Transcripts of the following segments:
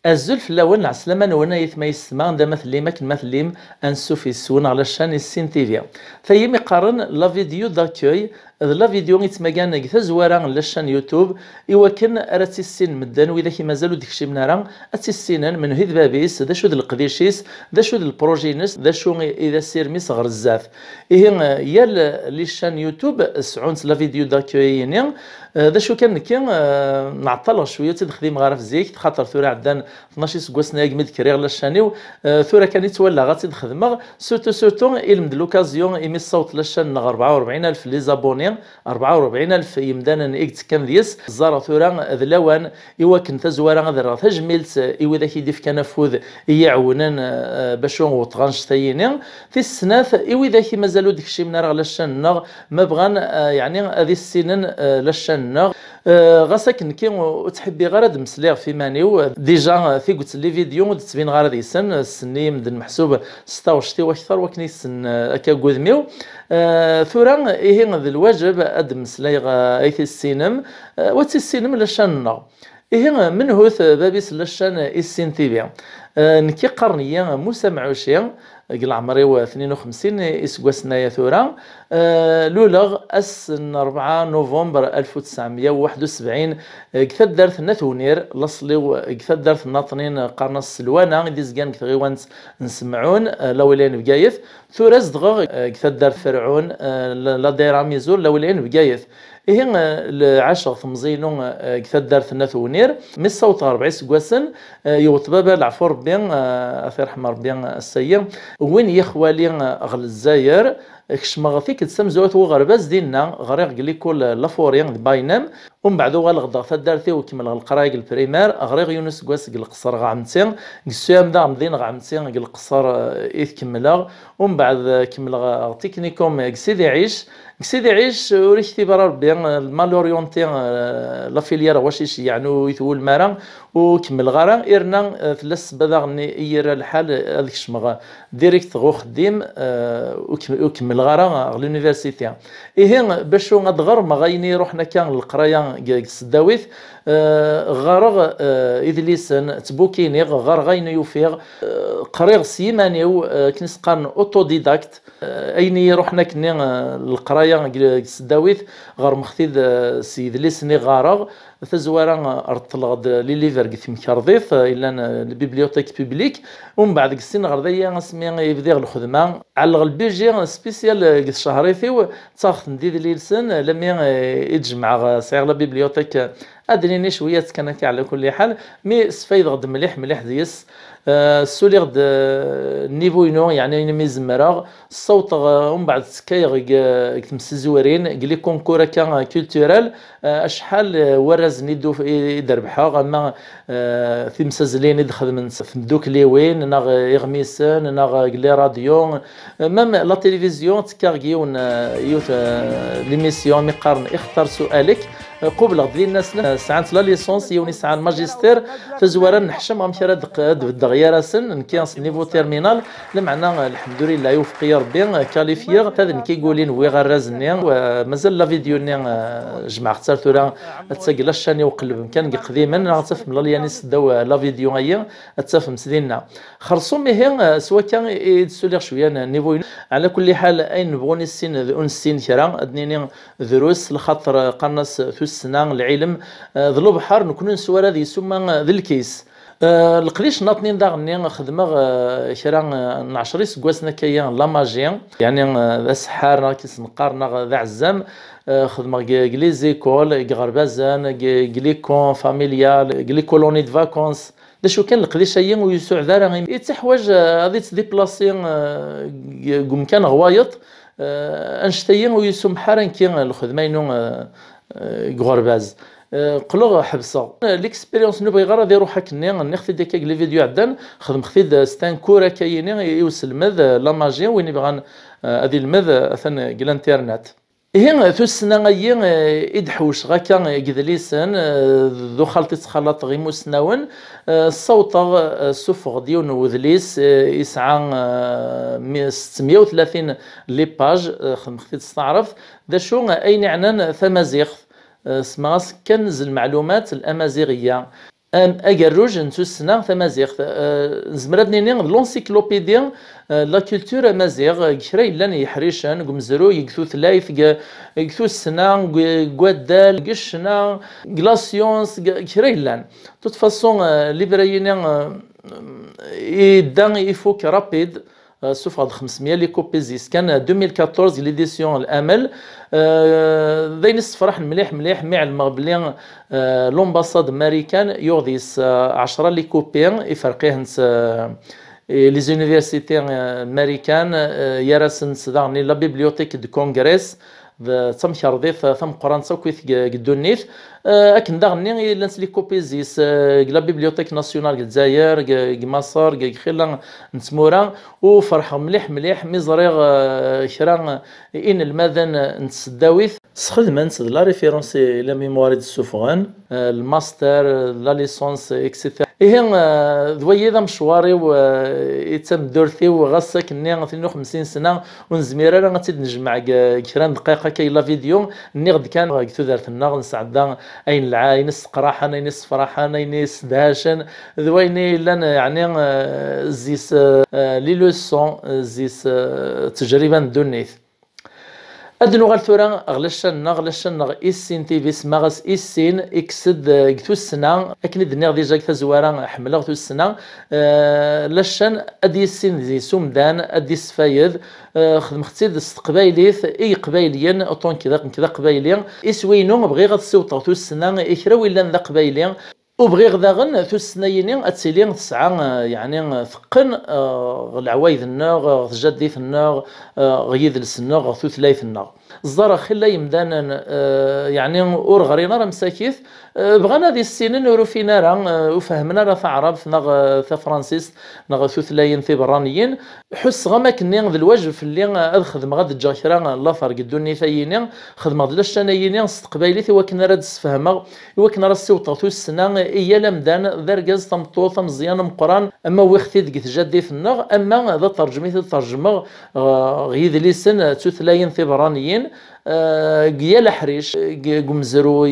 الزلف الاول عسلامة نوانا يثما يسمى عندما مثليم كن مثليم انسو في السون على الشان السين تيفي فيم يقارن لا فيديو داكوي لا فيديو يتمكن كثا زوارا على الشان يوتيوب يوكن راتي السين مدان واذا كي مازالو ديكشي من راه اتي السينان من هيد بابيس ذا شو القديشيس ذا شو البروجينس ذا شو اذا سير ميس غرزاف ايه يا لي شان يوتيوب سعونت لا فيديو داكوي يعني ذا شو كان نعطل شويه تدخديم غارف زيك خاطر ثورة عدان 12 سكواس نايق مذكري على الشانيو ثورة كان يتولى غاتي تخدم سورتو يلمد لوكازيون يمي الصوت للشان 44000 لي زابوني 44000 يمدانا اكت كان ديس زارا ثورة ذلاوان ايوا كنت زوارا غادر تجميلت ايوا ذاك يديف كان فوذ يعاونن باش وطغانش ثايني في السناف ايوا ذاك مازالو داكشي من راه على الشان ما بغان يعني هذه السنين للشان غاسك كي تحبي غير هاد مسليغ في مانيو ديجا في قلت لي فيديو تبين غير هذه السني مد المحسوب 16 واكثر وكني سن هكا قدميو ثورا ايه ذا الواجب اد مسليغ ايث السينم واتي السينم للشان ايه من هوث بابيس للشان السين تيفي نكي قرنيه موسى معوشي قل عمري 52 اسكواسنا يا ثورة لولغ 4 نوفمبر 1971 كثر دارت نثونير لصلي كثر دارت ناطنين قرنص سلوانا ديزكان كثغيوانت نسمعون لولين بقايث ثورة زدغ كثر دارت فرعون لا دايرة ميزور لولين بقايث إيه العاشر ثمزينو كثر دارت نثونير من الصوت 4 سكواسن يوطبابا العفور بين أثير حمر بين السير وين يخوالي غل الزاير كشما فيك تسمزوات وغرباز ديالنا غريغ ليكول لافوريان باينام ومن بعد غالغدا فدارتي وكمل القرايق البريمير غريغ يونس كواس القصر غامتين السيام دا مدين غامتين القصر ايث كملا ومن بعد كمل تكنيكوم سيدي عيش وريش تيبرا ربي المالوريونتي لا فيليير واش يعني يثول مارا وكمل غارا إرنا ثلاث بدغني إير الحال هذيك الشمغة ديريكت غو خديم وكمل غارا لونيفرسيتي إيه باشو غدغر ما غايني روحنا كان القرايا السداويث غارغ إذليسن تبوكيني غار غايني يوفيغ قريغ سيمانيو كنسقان أوتوديداكت أيني روحنا كني القرايا السداويث غار مختيد سيد ليسني غارغ تزوارا ارتلغد لي ليفر قلت مكرضيف الى البيبليوتيك بوبليك ومن بعد السن غرديه اسمي يبدا الخدمه على البيجي سبيسيال شهريثي تاخذ ندير لي لسن لما يتجمع صاير لا بيبليوتيك ادريني شويه كانت على كل حال مي سفيد غد مليح ديس السولي غد النيفو ينو يعني ميزمراغ الصوت ومن بعد سكايغ كتمس زوارين قلي كونكور كان كولتورال اشحال ورز ندو يدربحها اما في مسزلين يدخل من دوك لي وين ناغ يغميسن ناغ لي راديو مام لا تلفزيون تكارغيون يوت ليميسيون مقارن اختار سؤالك قبل غدي الناس ساعات لا ليسونس يوني ساعه الماجستير فزوارا نحشم غمشي دغيا سن نكياس نيفو تيرمينال لمعنا الحمد لله يوفق يا ربي كاليفيغ هذا نكيقولين وي غرازني ومازال لا فيديو ني جمع اختار ثورا تسجل الشاني وقلب كان قديما نعرف من يعني سداو لا فيديو هي تفهم سدينا خرصوم هي سوا كان يدسولير شويه نيفو على كل حال اين نبغوني السين كرا ادنيني دروس الخاطر قنص في السنه العلم ذلو بحر نكون نسوار هذه يسمى ذي الكيس القليش ناطنين داغني خدمه شرا نعشري سكواسنا كيا لا ماجيان يعني ذا سحار كيس نقارنا ذا عزام خدمه كليزيكول غربازان كليكون فاميليال كلي كولوني دو فاكونس شو كان القديش هي ويسوع دارا يتحواج غادي تديبلاسي قم كان غوايط انشتيين ويسوم حارن كي الخدمه ينو غرباز قلوغ حبسه ليكسبيريونس نبغي غير دير روحك نختي ديك لي فيديو عدن خدم خديد ستان كوره كاينين يوصل مذ لا ماجي وين يبغى هذه المذ اثن الانترنت هي ثوسنا غي إدحوش غاكا قدليسن ذو خالتي تخلط غي مسناون الصوت السفغ ديون وذليس يسعى 630 لي باج خدمتي تستعرف ذا شو أين عنان ثمازيغ سماس كنز المعلومات الأمازيغية أجروج نتوسنا ثمازيغ زمرد نيني لونسيكلوبيديا لا كولتور امازيغ كرا لان يحريشان قمزرو يكثو ثلايف يكثو السنا قوادال قشنا كلاسيونس كرا لان توت فاسون ليبراينا يدان يفوك رابيد سوف هاد 500 لي كوبيزيس كان 2014 ليديسيون الامل ذين الصفراح مليح مع المغبلين لومباساد امريكان يوغديس 10 لي كوبيان يفرقيه لي زونيفرسيتي امريكان يراسن صداغني لا بيبليوتيك دو كونغريس تم كرديف ثم قرانسا كويث قدونيث اكن داغني لانس لي كوبيزيس لا بيبليوتيك ناسيونال الجزائر مصر خلا نتمورا وفرحه مليح ميزريغ كرا ان المذن نتسداويث سخدمنت لا ريفيرونس لا ميمواري دو سوفغان الماستر لا ليسونس اكسيتيرا ذوي ذا مشواري ويتم دورتي وغاسا كني 52 سنه ونزمير انا غتي نجمع كرا دقيقه كاين لا فيديو ني غد كان قلت دارت النار نسعدا اين العاين الصقراحه اين الصفراحه اين السدهاشن ذويني لان يعني زيس لي لوسون زيس تجربه دونيث ادنو غالثورا غلشنا إسين تي في سماغس إسين اكسد قتو السنة اكن دنيغ ديجا كتا زوارا حملا غتو السنة لشان ادي السين زي سومدان ادي سفايد خدم ختيد استقبايليث اي قبايليا اوطون كذا قبايليا اسوينو بغي غتسوطو تو السنة اكراوي لان ذا قبايليا وبغي غداغن ثو السنايني اتسيلي تسعى يعني ثقن العوايد الناغ جديث الناغ غيد السناغ ثو ثلاث الناغ الزرا خلا يمدانا يعني اور غرينا راه مساكيث بغانا هذه السنين نورو فينا راه وفهمنا راه عرب ناغ فرانسيس ناغ ثو ثلاين في برانيين حس غما كني ذا الواجب في اللي خدم غاد جا كرا لا فرق الدنيا ثايني خدم هاد الشنايني استقبايلي وكنا راه تسفهما وكنا راه السوطه ثو السنه إيا لمدان ذرقز تمطوط مزيان مقران أما وختي دقت جدي في النغ أما ذا ترجمة غيد لسن تثلاين ثبرانيين قيا لحريش قمزرو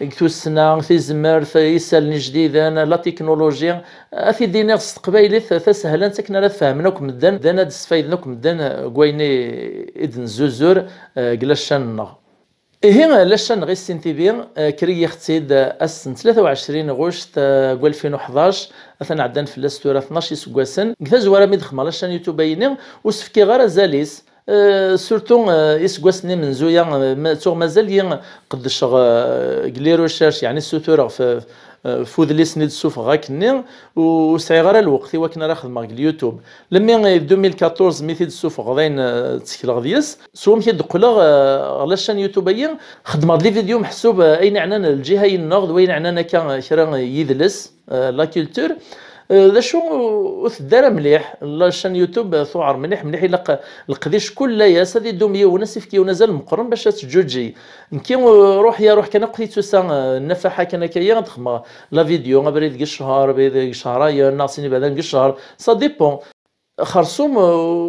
قتو السنة في زمر يسالني جديدا لا تكنولوجيا في دينار استقبايلي تسهلا تكنا لا فهمناك مدن دانا دسفايدناك مدن قويني إذن زوزور قلاشان النغ هنا لاشان غير سنتيبين كري اختيد السنة 23 غشت 2011 اثنا عدان في الاستورة 12 سكواسن كذا زوارا ميدخما لاشان يوتوبيني وسفكي غير زاليس سورتو يسكواسني من زويا توغ مازال قدش قلي روشاش يعني السوتورة في فود لي سنيد السوف غاكني وسعي غير الوقت وكنا راه خدمه اليوتيوب لما 2014 ميثيد السوف غادين تسكل غديس سوم كيدقلا على شان يوتيوبيين خدمه لي فيديو محسوب اين عنان الجهه النورد وين عنان كان كرا يدلس لا كولتور ذا شو دار مليح لاشان يوتيوب ثوار مليح يلقى القديش كل ياس هذه دوميه وناس يفكي ونزل مقرن باش تجوجي نكي روح كان قيت تسا النفحه كان كيا تخما لا فيديو غبريد الشهر بيد شهريا ناقصين بعدا الشهر سا ديبون خرصوم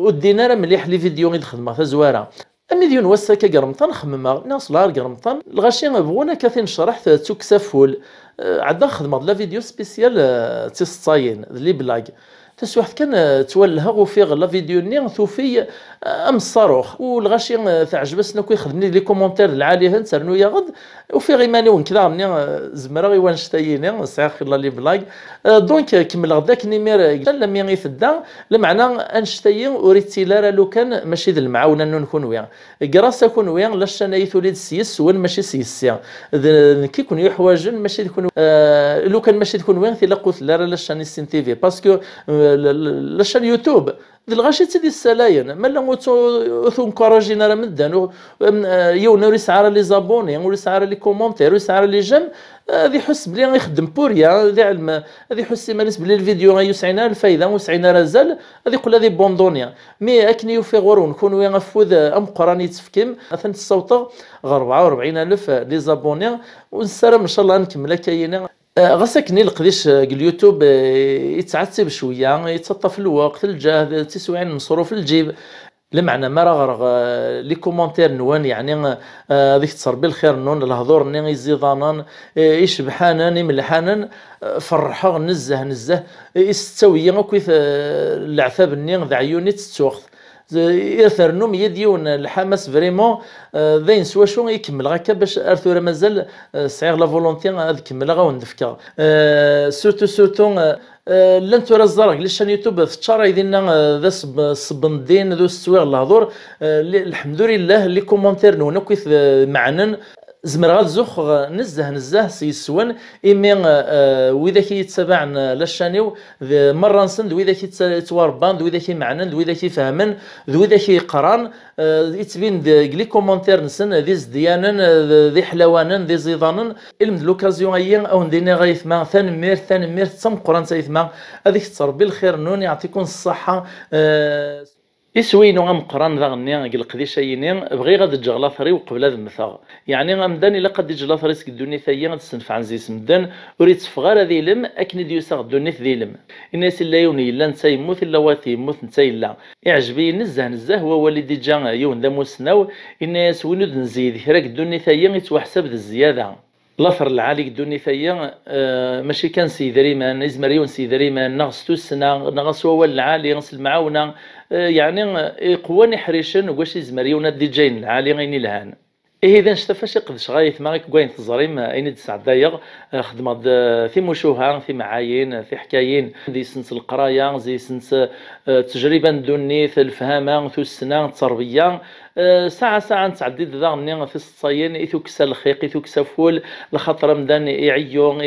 ودينا مليح لي فيديو غيدخدمها زواره أميديون وسكا قرمطان خمما ناس لار قرمطان الغاشي بغونا كاثين شرحت توكسافول عندنا خدمة لا فيديو سبيسيال تيسطاين لي بلاك تسواحد كان تولها وفيغ لا فيديو ني ثوفي ام الصاروخ والغاشي تعجبسنا كي خدمني لي كومونتير العاليه نترنو يا غد وفي غيماني ونكذا ني زمرا غي وانشتايني صحيح خلا لي بلاك دونك كمل غداك نيمير لما يفدا لمعنى انشتاين وريتيلار لو كان ماشي ذا المعاونه نكون ويا كراسا كون ويا لاش انا يثوليد السيس وين ماشي سيسيا كي يكون يحواجن ماشي يكون لو كان ماشي تكون وين تلاقوا لا لاش اني سين تي في باسكو لاشان يوتيوب الغاشي تدي السلاين مالا ثنكراجينا راه مدان يونا يسعى لي زابوني ويسعى لي كومونتير ويسعى لي جيم هذا يحس بلي يخدم بوريا هذا علم هذا يحس ما بلي الفيديو يسعينا الفايده وسعينا رزال هذا يقول هذه بوندونيا مي اكني يوفي غور ونكونوا ينفذ ام قراني تفكيم مثلا الصوت غير 44000 لي زابوني ونسرم ان شاء الله نكمل كاينه غسكني القديش اليوتيوب يتعتب شويه يتطف الوقت الجهد تسويعين مصروف الجيب لمعنى ما راه لي كومونتير نوان يعني ديك تصربي الخير نون الهضور ني يزيدانان يشبحانان يملحانان فرحا نزه يستوي كيف العثاب ني ذا عيوني تتوخ يثرنوم يديون الحماس فريمون ذين سوا شو يكمل غاكا باش ارثور مازال صعيغ لا فولونتي غادي كمل غا وندفكا سورتو لانتو راه الزرق لشان يوتيوب تشارا يدينا ذا صبندين ذو السويغ الهضور الحمد لله لي كومونتير نونا كيف معنن زمر غاد زوخ نزه سيسوان إمي وإذا كي يتبعن لاشانيو مرة نسند وإذا كي يتواربان وإذا كي معنن وإذا كي فهمن وإذا كي يقران يتبين لي كومونتير نسن ذي زديانن ذي حلوانن ذي زيضانن المد لوكازيون أيين أو ندينا غايثما ثاني مير تم قران تايثما هذيك تربي الخير نون يعطيكم الصحة يسوينو غمقران ذا غني القديش اينين بغي غاد تجغلاثري وقبل هذا المثاغ يعني غمدان الا قد يجغلاثري سك الدنيا ثايا غاد تستنفع عن زي سمدان وريت فغار ذي لم اكن ديوسا الدنيا ذي لم الناس الا يوني الا نتا يموت الا واتي يموت نتا الا يعجبني نزه هو والدي جا يون ذا موسناو الناس وينو نزيد هراك الدنيا ثايا يتوحسب ذا الزياده لاثر العالي الدنيا ثايا ماشي كان سيدري مان ازمريون سيدري مان نغسطو السنه نغسو العالي نغس المعاونه يعني قواني حريشن واش يزمريون دي جاين العالي غيني لهان اذا فاش يقدش غايث ماك كوين تزريم اين 9 دقائق خدمه في مشوها في معاين في حكايين دي سنس القرايه زي سنس تجربه دوني في الفهامه في السنه التربيه ساعة نتعدد ذا غني في الصيين يثوكسا الخيق يثوكسا فول لخاطر مدان يعيو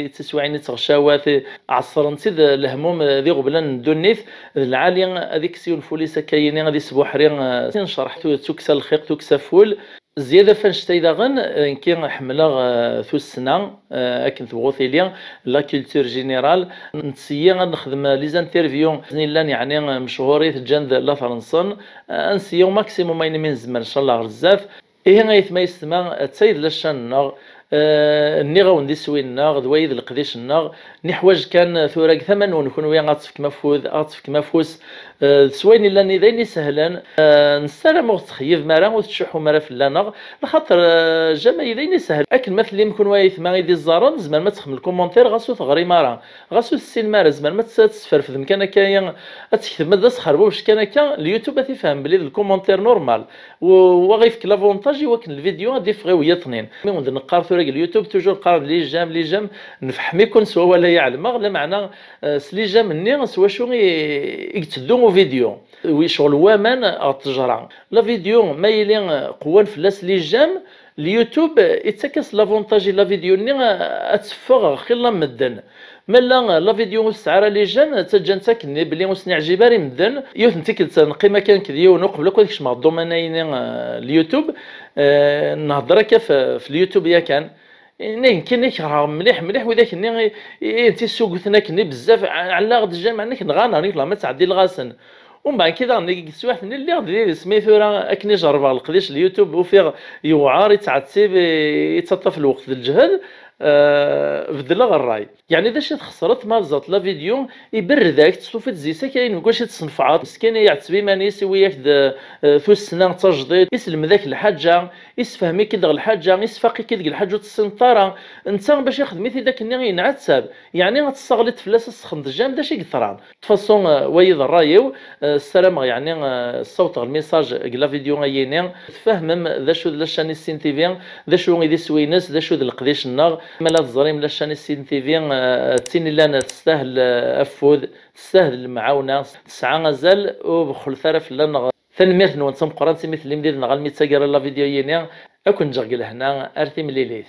تسوعين تغشاوات عصر نسيد الهموم ذي غبلان دونيث العالي هذيك سيون فوليسا كاينين غادي سبوحرين نشرح توكسا الخيق توكسا فول زيادة فانشتي داغن كي حملا ثو السنة اكن تبغوثي ليا لا كولتور جينيرال نسيا غنخدم لي زانترفيو زنيلان يعني مشهوري تجاند لا فرنسا نسيو ماكسيموم اين من زمان ان شاء الله بزاف ايه غايث ما يسمى تسيد لاشان ني غوندي سوينا غدويد القديش النار نحواج كان ثوراق ثمن ونكون ويا غاطفك مفوز سوين الا نيديني سهلا نسلم تخيف مرا وتشحو مرا في اللانغ لخاطر جما يديني سهل اكل مثل يمكن وايث ما يدي الزران زمان ما تخدم الكومونتير غاسو تغري مرا غاسو السين مرا زمان ما تسفر في مكان كاين تكتب ماذا سخربو واش كان اليوتيوب تفهم بلي الكومونتير نورمال وغيفك لافونتاج يوكن الفيديو غادي يفغي ويا اثنين مي نقار ثوراق اليوتيوب توجور قارن لي جام نفهم يكون سوا ولا يعلم لا معنى سلي جام مني سوا شو يتدو فيديو ويشغل وامان التجرع لا فيديو ما يلين قوان فلاس لي جام اليوتيوب يتكس لافونتاجي لا فيديو ني اتفغ خلا مدن ملا لا فيديو سعر لي جام تجان تاكني بلي وسني عجيباري مدن يوث نتيك نقيمه كان كديو نقبل كلش مع الدومينين اليوتيوب نهضر كيف في اليوتيوب يا كان يمكن يكره مليح وذاك ني انت السوق ثناك بزاف على غد الجامع انك نغانا نيكلا ما تعدي الغاسن ومن بعد كذا نلقى سواحد اللي غادي سميتو راه اكني جرب القديش اليوتيوب وفيه يوعار يتعتب يتطف الوقت الجهد بدل الراي يعني اذا شي خسرت مالزات لا فيديو يبر ذاك تصوفت زيسا كاين مكواش تصنفعات مسكين يعتبي ماني يسوي ياك ثو السنه تجديد يسلم ذاك الحاجه يسفهمي كي الحاجه يسفقي كي الحاجه تسنطره انت باش ياخذ مثل ذاك اللي ينعتب يعني غتستغلط فلاس السخند جام داش يقطران تفاصون ويض الرايو السلام يعني الصوت الميساج لا فيديو غيني تفهم ذا شو لا شاني سين تي في ذا شو غيدي سوينس ذا شو القديش النار ملا الزريم لا شاني سين تي في تيني لنا تستاهل افود تستاهل المعاونه تسعى غزال وبخل ثرف لنا ثنميت نون تم قران سميت اللي مدير نغال ميتساقر لا فيديو يني اكون جرقل هنا ارتي مليليث